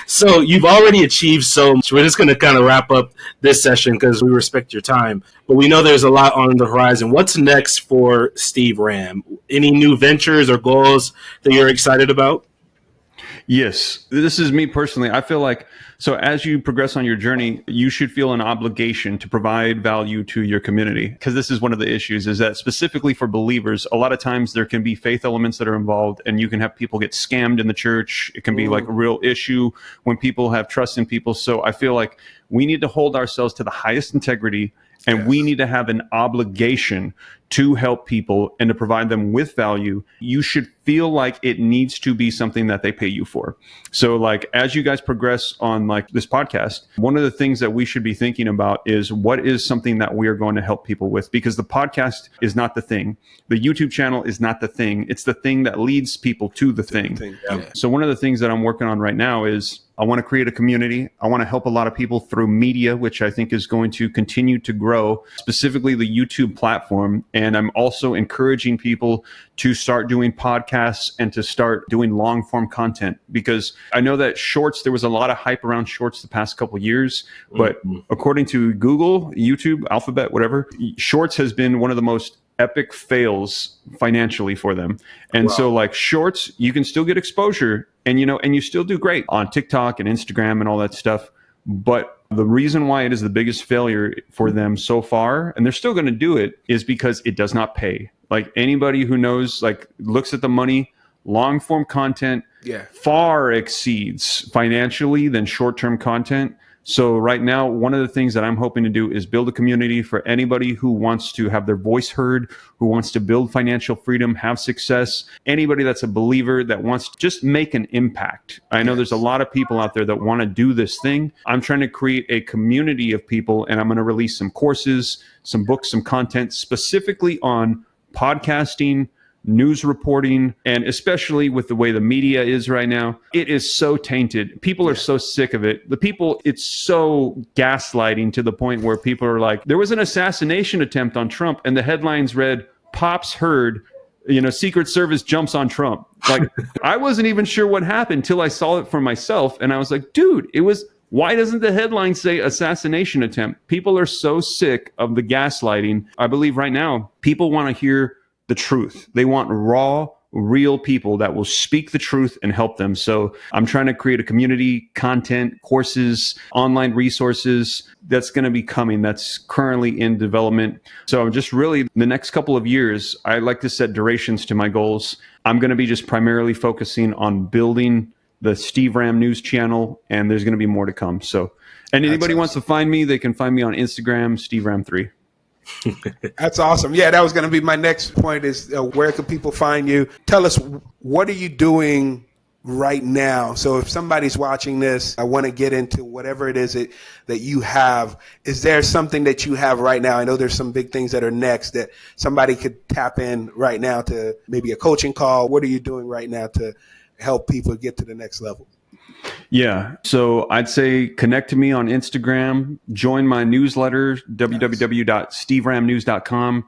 So you've already achieved so much. We're just going to kind of wrap up this session because we respect your time. But we know there's a lot on the horizon. What's next for Steve Ram? Any new ventures or goals that you're excited about? Yes, this is me personally. I feel like, so as you progress on your journey, you should feel an obligation to provide value to your community. Because this is one of the issues, is that specifically for believers, a lot of times there can be faith elements that are involved, and you can have people get scammed in the church. It can be like a real issue when people have trust in people. So I feel like we need to hold ourselves to the highest integrity, and we need to have an obligation to help people and to provide them with value. You should feel like it needs to be something that they pay you for. So like, as you guys progress on like this podcast, one of the things that we should be thinking about is what is something that we are going to help people with, because the podcast is not the thing. The YouTube channel is not the thing. It's the thing that leads people to the thing. Yeah. So one of the things that I'm working on right now is I want to create a community. I want to help a lot of people through media, which I think is going to continue to grow, specifically the YouTube platform. And I'm also encouraging people to start doing podcasts and to start doing long form content, because I know that shorts, there was a lot of hype around shorts the past couple of years, but according to Google, YouTube, Alphabet, whatever, shorts has been one of the most epic fails financially for them. And so like shorts, you can still get exposure and, you know, and you still do great on TikTok and Instagram and all that stuff. But the reason why it is the biggest failure for them so far, and they're still going to do it, is because it does not pay. Like anybody who knows, like looks at the money, long form content far exceeds financially than short-term content. So right now, one of the things that I'm hoping to do is build a community for anybody who wants to have their voice heard, who wants to build financial freedom, have success, anybody that's a believer that wants to just make an impact. I know there's a lot of people out there that want to do this thing. I'm trying to create a community of people, and I'm going to release some courses, some books, some content specifically on podcasting, news reporting, and especially with the way the media is right now, it is so tainted. People are so sick of it. The people, it's so gaslighting to the point where people are like, there was an assassination attempt on Trump, and the headlines read, "Pops heard, you know, Secret Service jumps on Trump." Like, I wasn't even sure what happened until I saw it for myself. And I was like, dude, it was, why doesn't the headline say assassination attempt? People are so sick of the gaslighting. I believe right now, people want to hear the truth. They want raw, real people that will speak the truth and help them. So I'm trying to create a community, content, courses, online resources that's going to be coming, that's currently in development. So I'm just really, the next couple of years, I like to set durations to my goals. I'm going to be just primarily focusing on building the Steve Ram News channel, and there's going to be more to come. So, and anybody wants to find me, they can find me on Instagram, Steve Ram 3. That's awesome. Yeah, that was going to be my next point, is where can people find you? Tell us, what are you doing right now? So if somebody's watching this, I want to get into whatever it is that you have. Is there something that you have right now? I know there's some big things that are next that somebody could tap in right now to maybe a coaching call. What are you doing right now to help people get to the next level? Yeah. So I'd say connect to me on Instagram, join my newsletter, www.steveramnews.com,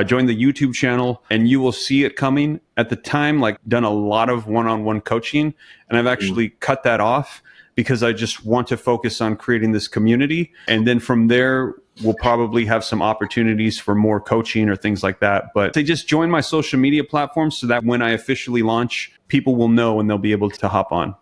join the YouTube channel, and you will see it coming. At the time, like, done a lot of one-on-one coaching, and I've actually cut that off because I just want to focus on creating this community. And then from there, we'll probably have some opportunities for more coaching or things like that. But they just join my social media platforms so that when I officially launch, people will know and they'll be able to hop on.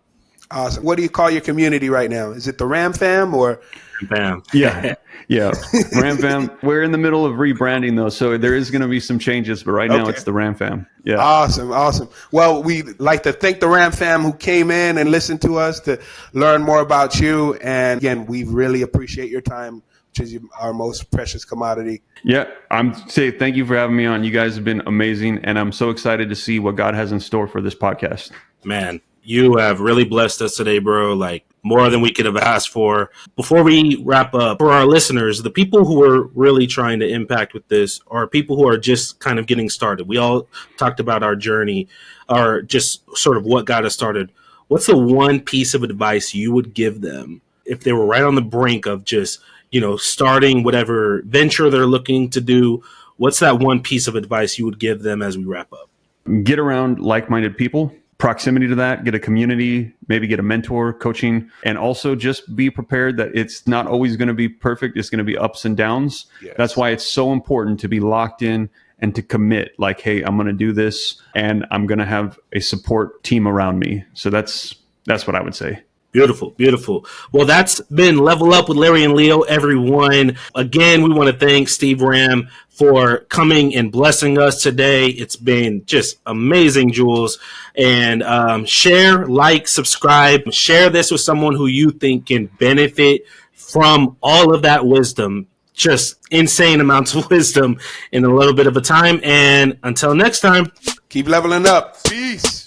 Awesome. What do you call your community right now? Is it the Ram Fam or? Fam. Yeah. Ram Fam. We're in the middle of rebranding though, so there is going to be some changes, but right now it's the Ram Fam. Yeah. Awesome. Well, we'd like to thank the Ram Fam who came in and listened to us to learn more about you. And again, we really appreciate your time, which is our most precious commodity. Yeah. I'm saying thank you for having me on. You guys have been amazing, and I'm so excited to see what God has in store for this podcast. Man, you have really blessed us today, bro. Like, more than we could have asked for. Before we wrap up, for our listeners, the people who are really trying to impact with this are people who are just kind of getting started. We all talked about our journey, or just sort of what got us started. What's the one piece of advice you would give them if they were right on the brink of just, you know, starting whatever venture they're looking to do? What's that one piece of advice you would give them as we wrap up? Get around like-minded people. proximity to that, get a community, maybe get a mentor, coaching, and also just be prepared that it's not always going to be perfect. It's going to be ups and downs. Yes. That's why it's so important to be locked in and to commit, like, hey, I'm going to do this and I'm going to have a support team around me. So that's what I would say. Beautiful, beautiful. Well, that's been Level Up with Larry and Leo, everyone. Again, we want to thank Steve Ram for coming and blessing us today. It's been just amazing, Jules. And share, like, subscribe, share this with someone who you think can benefit from all of that wisdom. Just insane amounts of wisdom in a little bit of a time. And until next time, Keep leveling up. Peace.